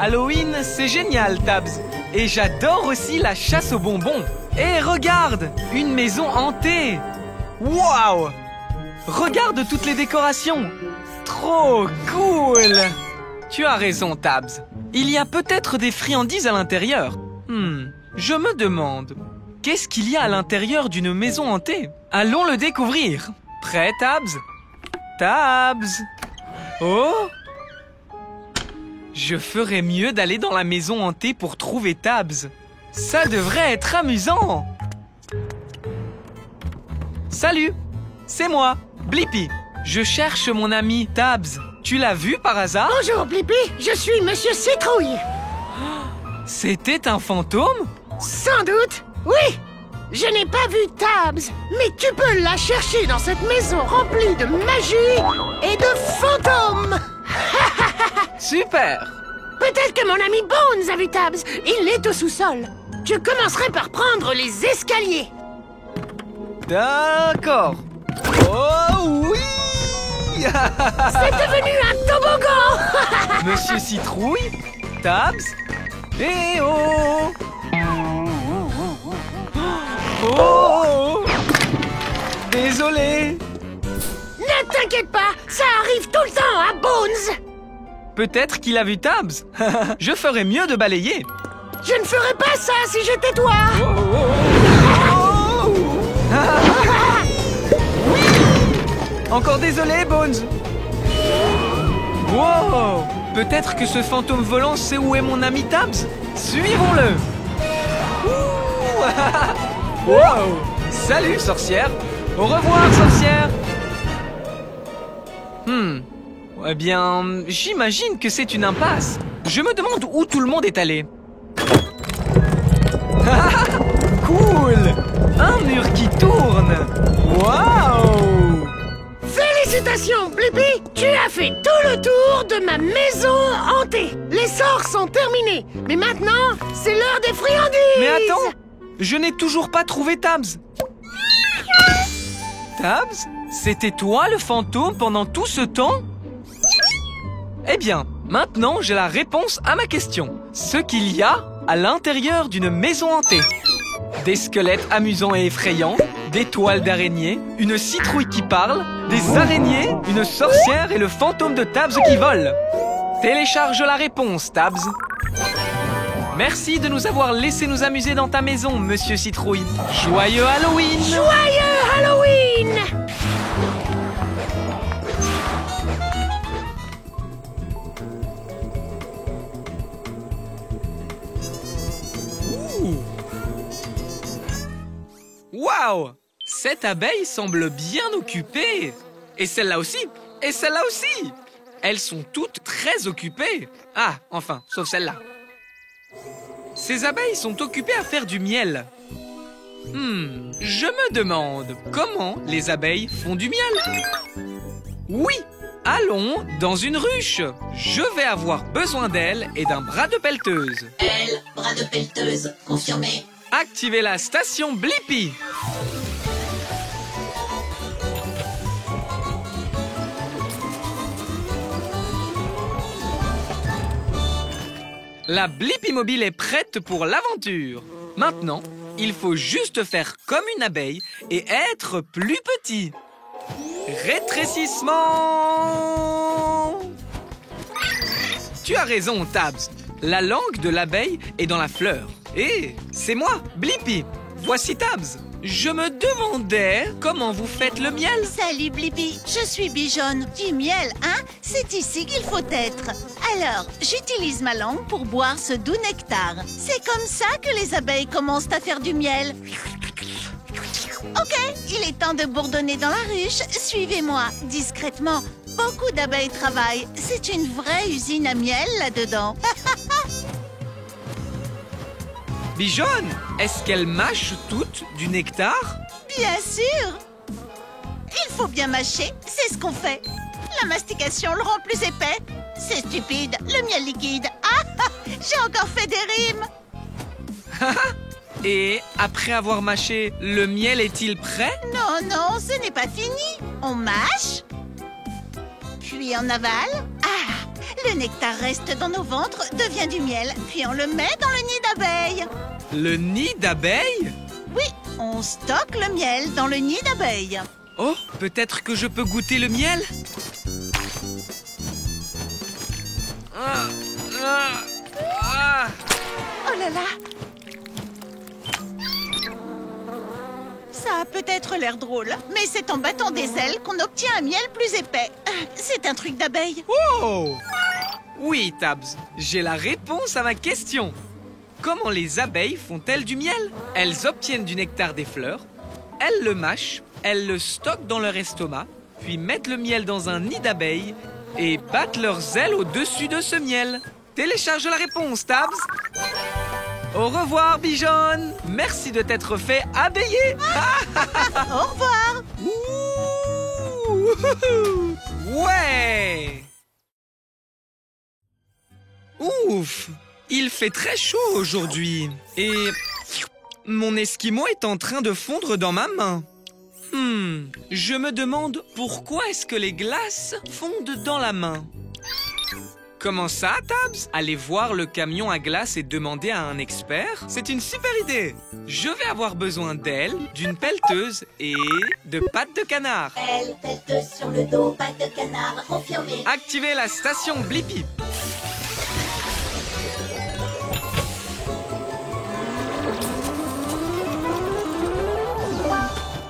Halloween, c'est génial, Tabs. Et j'adore aussi la chasse aux bonbons. Et regarde, une maison hantée. Waouh! Regarde toutes les décorations. Trop cool! Tu as raison, Tabs. Il y a peut-être des friandises à l'intérieur. Je me demande, qu'est-ce qu'il y a à l'intérieur d'une maison hantée? Allons le découvrir. Prêt, Tabs? Tabs! Oh! Je ferais mieux d'aller dans la maison hantée pour trouver Tabs. Ça devrait être amusant. Salut, c'est moi, Blippi. Je cherche mon ami Tabs. Tu l'as vu par hasard? Bonjour Blippi, je suis Monsieur Citrouille. C'était un fantôme? Sans doute, oui. Je n'ai pas vu Tabs, mais tu peux la chercher dans cette maison remplie de magie et de fantômes. Super! Peut-être que mon ami Bones a vu Tabs. Il est au sous-sol. Je commencerai par prendre les escaliers. D'accord. Oh oui! C'est devenu un toboggan. Monsieur Citrouille, Tabs, et oh! Oh! Désolé. Ne t'inquiète pas, ça arrive tout le temps à Bones. Peut-être qu'il a vu Tabs. Je ferais mieux de balayer. Je ne ferais pas ça si j'étais toi. Encore désolé, Bones. Wow! Peut-être que ce fantôme volant sait où est mon ami Tabs. Suivons-le. Wow! Salut, sorcière. Au revoir, sorcière. Eh bien, j'imagine que c'est une impasse. Je me demande où tout le monde est allé. Cool! Un mur qui tourne. Waouh! Félicitations, Blippi. Tu as fait tout le tour de ma maison hantée. Les sorts sont terminés. Mais maintenant, c'est l'heure des friandises. Mais attends! Je n'ai toujours pas trouvé Tabs. Tabs? C'était toi le fantôme pendant tout ce temps? Eh bien, maintenant j'ai la réponse à ma question. Ce qu'il y a à l'intérieur d'une maison hantée. Des squelettes amusants et effrayants, des toiles d'araignées, une citrouille qui parle, des araignées, une sorcière et le fantôme de Tabs qui vole. Télécharge la réponse, Tabs. Merci de nous avoir laissé nous amuser dans ta maison, Monsieur Citrouille. Joyeux Halloween! Joyeux Halloween! Waouh! Cette abeille semble bien occupée. Et celle-là aussi. Et celle-là aussi. Elles sont toutes très occupées. Ah, enfin, sauf celle-là. Ces abeilles sont occupées à faire du miel. Je me demande comment les abeilles font du miel. Oui, allons dans une ruche. Je vais avoir besoin d'elles et d'un bras de pelleteuse. Elle, bras de pelleteuse, confirmé. Activez la station Blippi. La Blippi mobile est prête pour l'aventure. Maintenant, il faut juste faire comme une abeille et être plus petit. Rétrécissement! Tu as raison, Tabs. La langue de l'abeille est dans la fleur. Et c'est moi, Blippi. Voici Tabs. Je me demandais comment vous faites le miel. Salut Blippi, je suis Bijonne. Du miel, hein? C'est ici qu'il faut être. Alors, j'utilise ma langue pour boire ce doux nectar. C'est comme ça que les abeilles commencent à faire du miel. Ok, il est temps de bourdonner dans la ruche. Suivez-moi, discrètement. Beaucoup d'abeilles travaillent. C'est une vraie usine à miel là-dedans. Bijonne, est-ce qu'elles mâchent toutes du nectar? Bien sûr. Il faut bien mâcher, c'est ce qu'on fait. La mastication le rend plus épais. C'est stupide, le miel liquide. Ah, j'ai encore fait des rimes. Et après avoir mâché, le miel est-il prêt? Non, non, ce n'est pas fini. On mâche, puis on avale. Ah, le nectar reste dans nos ventres, devient du miel, puis on le met dans le nid d'abeilles. Le nid d'abeilles? Oui, on stocke le miel dans le nid d'abeilles. Oh, peut-être que je peux goûter le miel? Oh là là! Ça a peut-être l'air drôle, mais c'est en battant des ailes qu'on obtient un miel plus épais. C'est un truc d'abeille. Oh! Oui, Tabs, j'ai la réponse à ma question. Comment les abeilles font-elles du miel? Elles obtiennent du nectar des fleurs, elles le mâchent, elles le stockent dans leur estomac, puis mettent le miel dans un nid d'abeilles et battent leurs ailes au-dessus de ce miel. Télécharge la réponse, Tabs. Au revoir, Bijon. Merci de t'être fait abeiller. Au revoir! Ouh! Ouais! Ouf! Il fait très chaud aujourd'hui. Et mon esquimau est en train de fondre dans ma main. Je me demande pourquoi est-ce que les glaces fondent dans la main? Comment ça, Tabs? Aller voir le camion à glace et demander à un expert? C'est une super idée! Je vais avoir besoin d'ailes, d'une pelleteuse et de pattes de canard. Elle pète sur le dos, patte de canard, confirmé. Activez la station Blippi.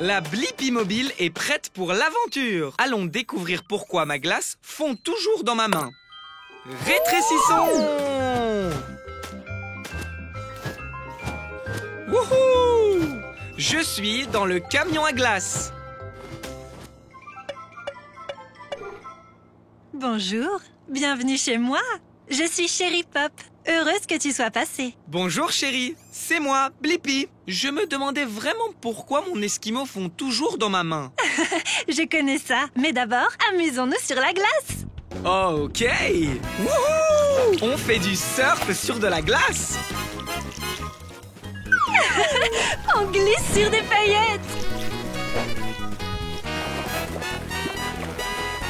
La Blippi mobile est prête pour l'aventure. Allons découvrir pourquoi ma glace fond toujours dans ma main. Rétrécissons! Wouhou! Je suis dans le camion à glace. Bonjour, bienvenue chez moi. Je suis Chérie Pop, heureuse que tu sois passée. Bonjour chérie, c'est moi, Blippi. Je me demandais vraiment pourquoi mon esquimau fond toujours dans ma main. Je connais ça, mais d'abord, amusons-nous sur la glace. Ok! Wouhou! On fait du surf sur de la glace. On glisse sur des paillettes.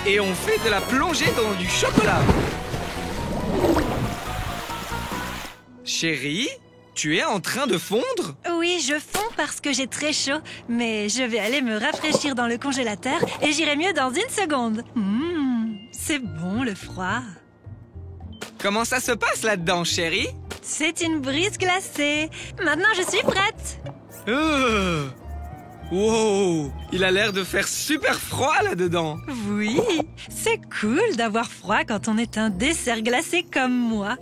Et on fait de la plongée dans du chocolat. Chérie, tu es en train de fondre? Oui, je fonds parce que j'ai très chaud, mais je vais aller me rafraîchir dans le congélateur et j'irai mieux dans une seconde. C'est bon le froid. Comment ça se passe là-dedans, chérie? C'est une brise glacée. Maintenant, je suis prête. Wow! Il a l'air de faire super froid là-dedans. Oui, c'est cool d'avoir froid quand on est un dessert glacé comme moi.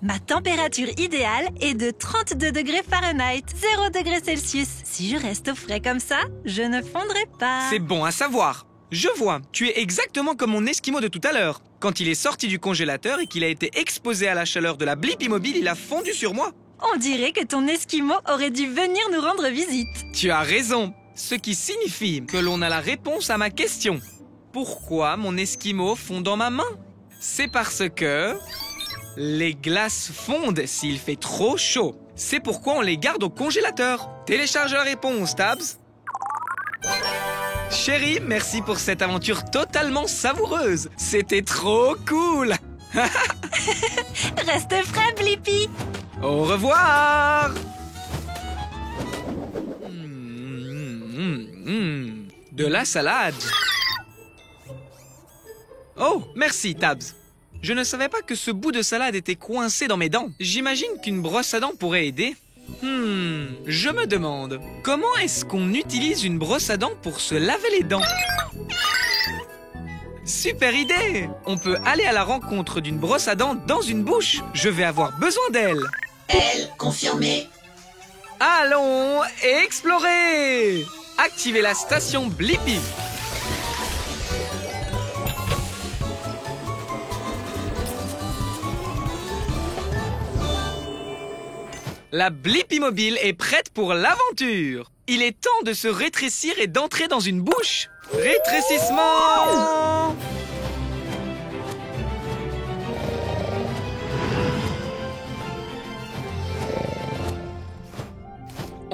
Ma température idéale est de 32 degrés Fahrenheit, 0 degrés Celsius. Si je reste au frais comme ça, je ne fondrai pas. C'est bon à savoir. Je vois, tu es exactement comme mon esquimau de tout à l'heure. Quand il est sorti du congélateur et qu'il a été exposé à la chaleur de la Blippi mobile, il a fondu sur moi. On dirait que ton esquimau aurait dû venir nous rendre visite. Tu as raison. Ce qui signifie que l'on a la réponse à ma question. Pourquoi mon esquimau fond dans ma main? C'est parce que les glaces fondent s'il fait trop chaud. C'est pourquoi on les garde au congélateur. Télécharge la réponse, Tabs. Chérie, merci pour cette aventure totalement savoureuse. C'était trop cool. Reste frais, Blippi. Au revoir. De la salade. Oh, merci, Tabs. Je ne savais pas que ce bout de salade était coincé dans mes dents. J'imagine qu'une brosse à dents pourrait aider. Je me demande, comment est-ce qu'on utilise une brosse à dents pour se laver les dents? Super idée! On peut aller à la rencontre d'une brosse à dents dans une bouche. Je vais avoir besoin d'elle. Elle, confirmé. Allons explorer! Activez la station Blippi. La Blippi mobile est prête pour l'aventure. Il est temps de se rétrécir et d'entrer dans une bouche. Rétrécissement!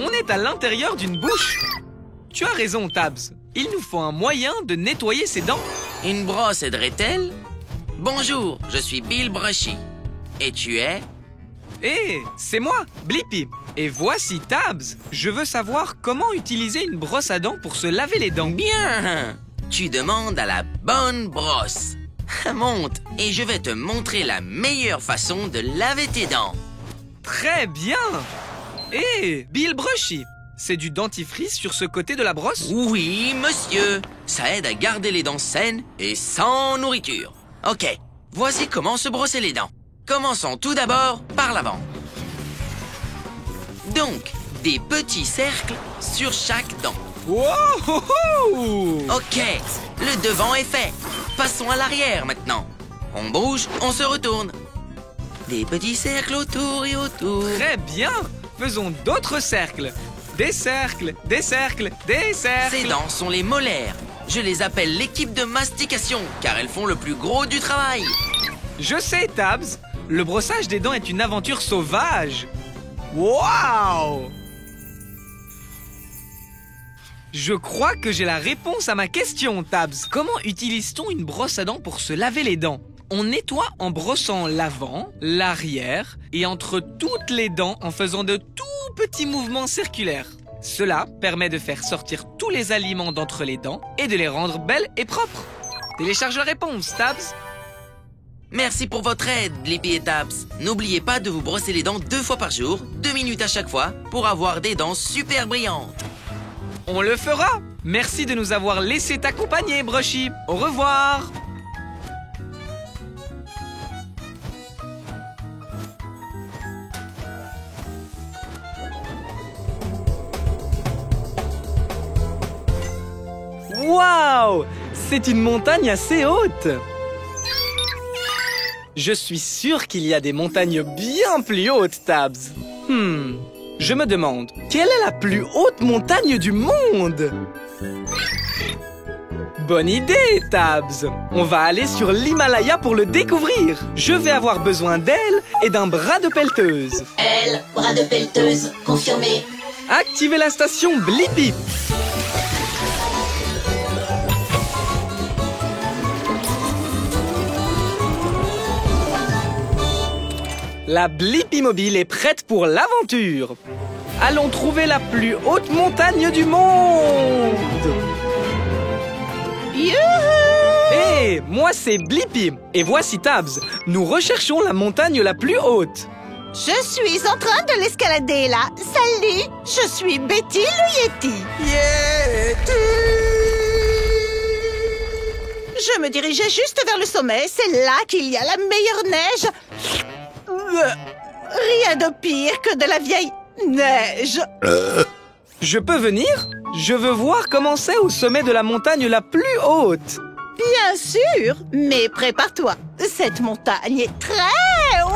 On est à l'intérieur d'une bouche. Tu as raison, Tabs. Il nous faut un moyen de nettoyer ses dents. Une brosse aiderait-elle? Bonjour, je suis Bill Brushy. Et tu es? Hé, c'est moi, Blippi. Et voici Tabs. Je veux savoir comment utiliser une brosse à dents pour se laver les dents. Bien! Tu demandes à la bonne brosse. Monte et je vais te montrer la meilleure façon de laver tes dents. Très bien. Hé, Bill Brushy. C'est du dentifrice sur ce côté de la brosse? Oui, monsieur. Ça aide à garder les dents saines et sans nourriture. Ok, voici comment se brosser les dents. Commençons tout d'abord par l'avant. Donc, des petits cercles sur chaque dent. Wow! Ok, le devant est fait. Passons à l'arrière maintenant. On bouge, on se retourne. Des petits cercles autour et autour. Très bien. Faisons d'autres cercles. Des cercles, des cercles, des cercles. Ces dents sont les molaires. Je les appelle l'équipe de mastication, car elles font le plus gros du travail. Je sais, Tabs. Le brossage des dents est une aventure sauvage. Waouh! Je crois que j'ai la réponse à ma question, Tabs. Comment utilise-t-on une brosse à dents pour se laver les dents? On nettoie en brossant l'avant, l'arrière et entre toutes les dents en faisant de tout petits mouvements circulaires. Cela permet de faire sortir tous les aliments d'entre les dents et de les rendre belles et propres. Télécharge la réponse, Tabs. Merci pour votre aide, Blippi et Tabs. N'oubliez pas de vous brosser les dents 2 fois par jour, 2 minutes à chaque fois, pour avoir des dents super brillantes. On le fera. Merci de nous avoir laissé t'accompagner, Brushy. Au revoir. Waouh! C'est une montagne assez haute. Je suis sûr qu'il y a des montagnes bien plus hautes, Tabs. Je me demande, quelle est la plus haute montagne du monde? Bonne idée, Tabs. On va aller sur l'Himalaya pour le découvrir. Je vais avoir besoin d'elle et d'un bras de pelleteuse. Elle, bras de pelleteuse, confirmé. Activez la station Blippi. La Blippi Mobile est prête pour l'aventure. Allons trouver la plus haute montagne du monde. Youhou! Hé, moi c'est Blippi. Et voici Tabs. Nous recherchons la montagne la plus haute. Je suis en train de l'escalader là. Salut, je suis Betty le Yeti. Je me dirigeais juste vers le sommet. C'est là qu'il y a la meilleure neige. Rien de pire que de la vieille neige. Je peux venir? Je veux voir comment c'est au sommet de la montagne la plus haute. Bien sûr, mais prépare-toi. Cette montagne est très haute.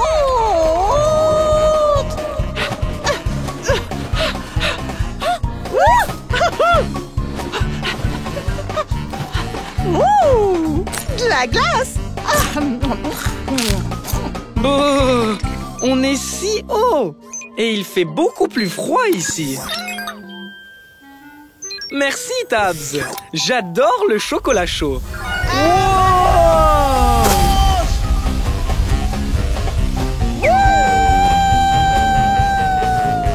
Ouh, de la glace. Oh, on est si haut et il fait beaucoup plus froid ici. Merci, Tabs. J'adore le chocolat chaud. Wow!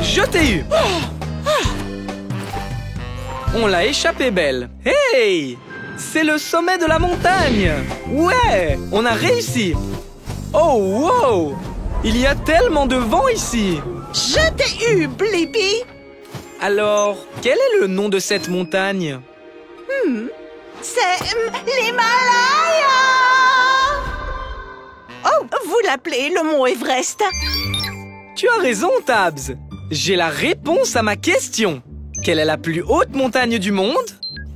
Je t'ai eu. On l'a échappé belle. Hey! C'est le sommet de la montagne. Ouais, on a réussi. Oh, wow! Il y a tellement de vent ici. Je t'ai eu, Blippi. Alors, quel est le nom de cette montagne? C'est l'Himalaya. Oh, vous l'appelez le mont Everest. Tu as raison, Tabs. J'ai la réponse à ma question. Quelle est la plus haute montagne du monde?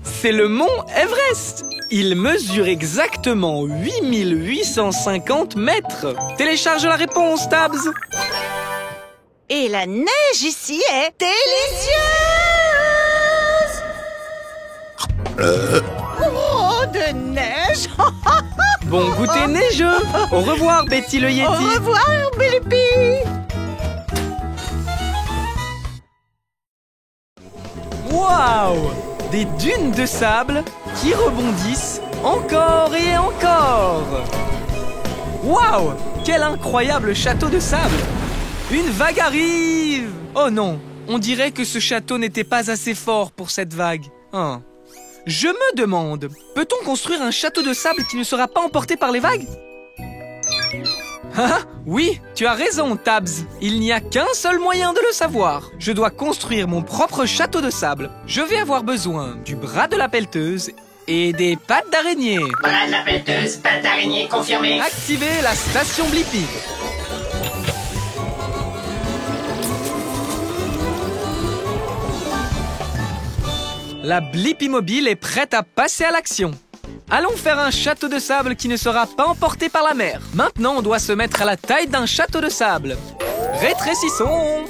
C'est le mont Everest. Il mesure exactement 8850 mètres. Télécharge la réponse, Tabs. Et la neige ici est délicieuse. Oh, de neige. Bon goûter neigeux. Au revoir, Betty le Yeti. Au revoir, Blippi. Waouh! Des dunes de sable qui rebondissent encore et encore. Waouh! Quel incroyable château de sable! Une vague arrive! Oh non, on dirait que ce château n'était pas assez fort pour cette vague. Hein. Je me demande, peut-on construire un château de sable qui ne sera pas emporté par les vagues? Ah, oui, tu as raison, Tabs. Il n'y a qu'un seul moyen de le savoir. Je dois construire mon propre château de sable. Je vais avoir besoin du bras de la pelleteuse et des pattes d'araignée. Bras de la pelleteuse, pattes d'araignée confirmé. Activez la station Blippi. La Blippi mobile est prête à passer à l'action. Allons faire un château de sable qui ne sera pas emporté par la mer. Maintenant, on doit se mettre à la taille d'un château de sable. Rétrécissons.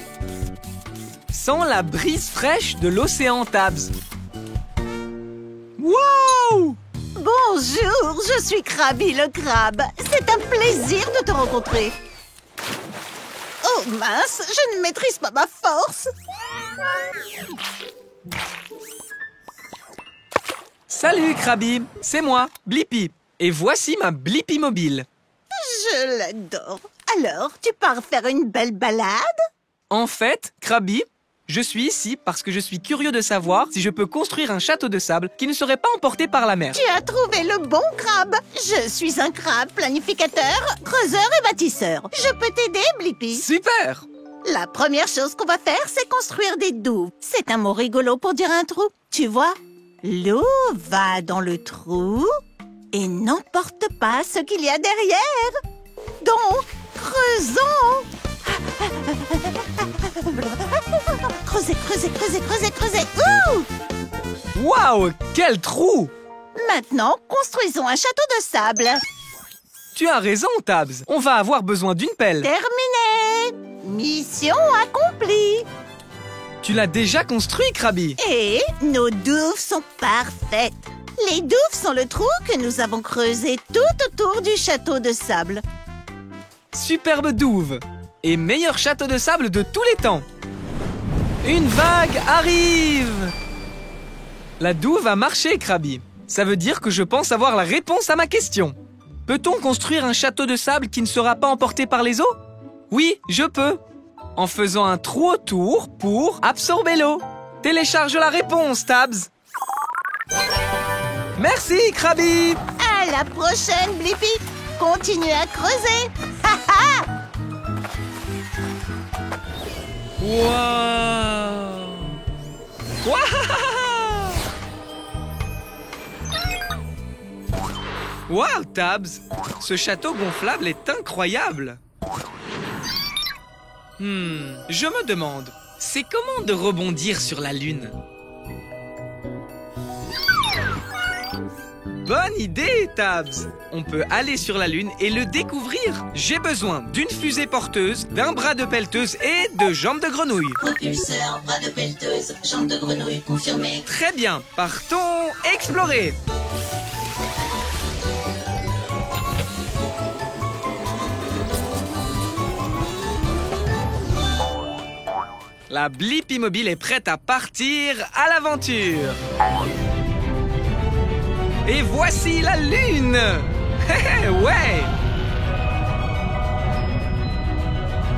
Sans la brise fraîche de l'océan, Tabs. Wow! Bonjour, je suis Krabi le crabe. C'est un plaisir de te rencontrer. Oh mince, je ne maîtrise pas ma force. Salut, Krabi. C'est moi, Blippi. Et voici ma Blippi mobile. Je l'adore. Alors, tu pars faire une belle balade? En fait, Krabi, je suis ici parce que je suis curieux de savoir si je peux construire un château de sable qui ne serait pas emporté par la mer. Tu as trouvé le bon crabe. Je suis un crabe planificateur, creuseur et bâtisseur. Je peux t'aider, Blippi? Super! La première chose qu'on va faire, c'est construire des douves. C'est un mot rigolo pour dire un trou. Tu vois, l'eau va dans le trou et n'emporte pas ce qu'il y a derrière. Donc, creusons. Creusez, creusez, creusez, creusez, creusez. Ouh! Waouh! Quel trou! Maintenant, construisons un château de sable. Tu as raison, Tabs. On va avoir besoin d'une pelle. Terminé. Mission accomplie. Tu l'as déjà construit, Krabi. Et nos douves sont parfaites. Les douves sont le trou que nous avons creusé tout autour du château de sable. Superbe douve. Et meilleur château de sable de tous les temps. Une vague arrive. La douve a marché, Krabi. Ça veut dire que je pense avoir la réponse à ma question. Peut-on construire un château de sable qui ne sera pas emporté par les eaux? Oui, je peux. En faisant un trou autour pour absorber l'eau. Télécharge la réponse, Tabs. Merci, Krabi. À la prochaine, Blippi. Continue à creuser. Ha ha! Waouh! Waouh, Tabs! Ce château gonflable est incroyable! Je me demande, c'est comment de rebondir sur la Lune? Bonne idée, Tabs! On peut aller sur la Lune et le découvrir. J'ai besoin d'une fusée porteuse, d'un bras de pelleteuse et de jambes de grenouille. Propulseur, bras de pelleteuse, jambes de grenouille confirmé. Très bien, partons explorer. La Blippi mobile est prête à partir à l'aventure. Et voici la Lune. Ouais.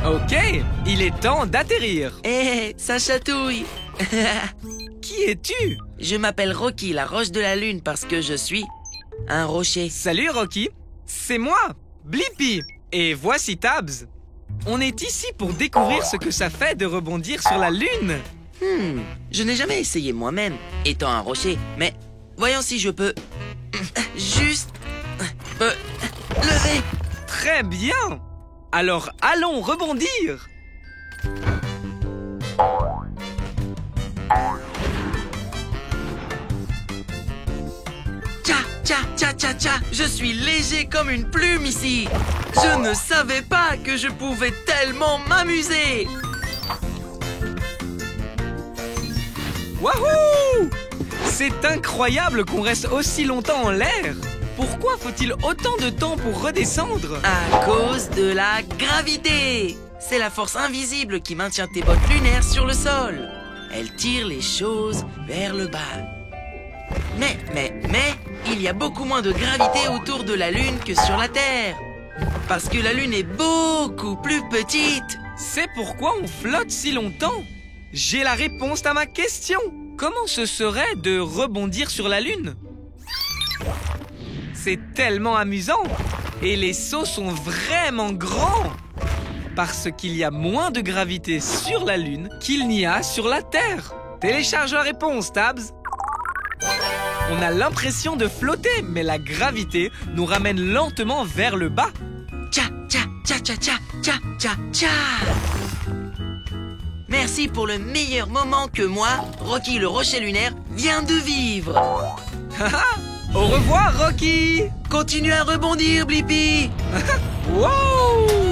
Ok, il est temps d'atterrir. Eh, ça chatouille. Qui es-tu? Je m'appelle Rocky, la roche de la lune, parce que je suis un rocher. Salut Rocky, c'est moi, Blippi. Et voici Tabs. On est ici pour découvrir ce que ça fait de rebondir sur la Lune. Je n'ai jamais essayé moi-même, étant un rocher, mais voyons si je peux juste me lever. Très bien. Alors allons rebondir. Tcha, tcha, tcha, tcha, tcha. Je suis léger comme une plume ici. Je ne savais pas que je pouvais tellement m'amuser. Wouhou! C'est incroyable qu'on reste aussi longtemps en l'air. Pourquoi faut-il autant de temps pour redescendre? À cause de la gravité. C'est la force invisible qui maintient tes bottes lunaires sur le sol. elle tire les choses vers le bas. Mais, il y a beaucoup moins de gravité autour de la Lune que sur la Terre. Parce que la Lune est beaucoup plus petite. C'est pourquoi on flotte si longtemps. J'ai la réponse à ma question. Comment ce serait de rebondir sur la Lune? C'est tellement amusant. Et les sauts sont vraiment grands. Parce qu'il y a moins de gravité sur la Lune qu'il n'y a sur la Terre. Télécharge la réponse, Tabs. On a l'impression de flotter, mais la gravité nous ramène lentement vers le bas. Tcha, tcha, tcha, tcha, tcha, tcha, tcha, tcha. Merci pour le meilleur moment que moi, Rocky le Rocher Lunaire, vient de vivre. Au revoir, Rocky. Continue à rebondir, Blippi. Wow!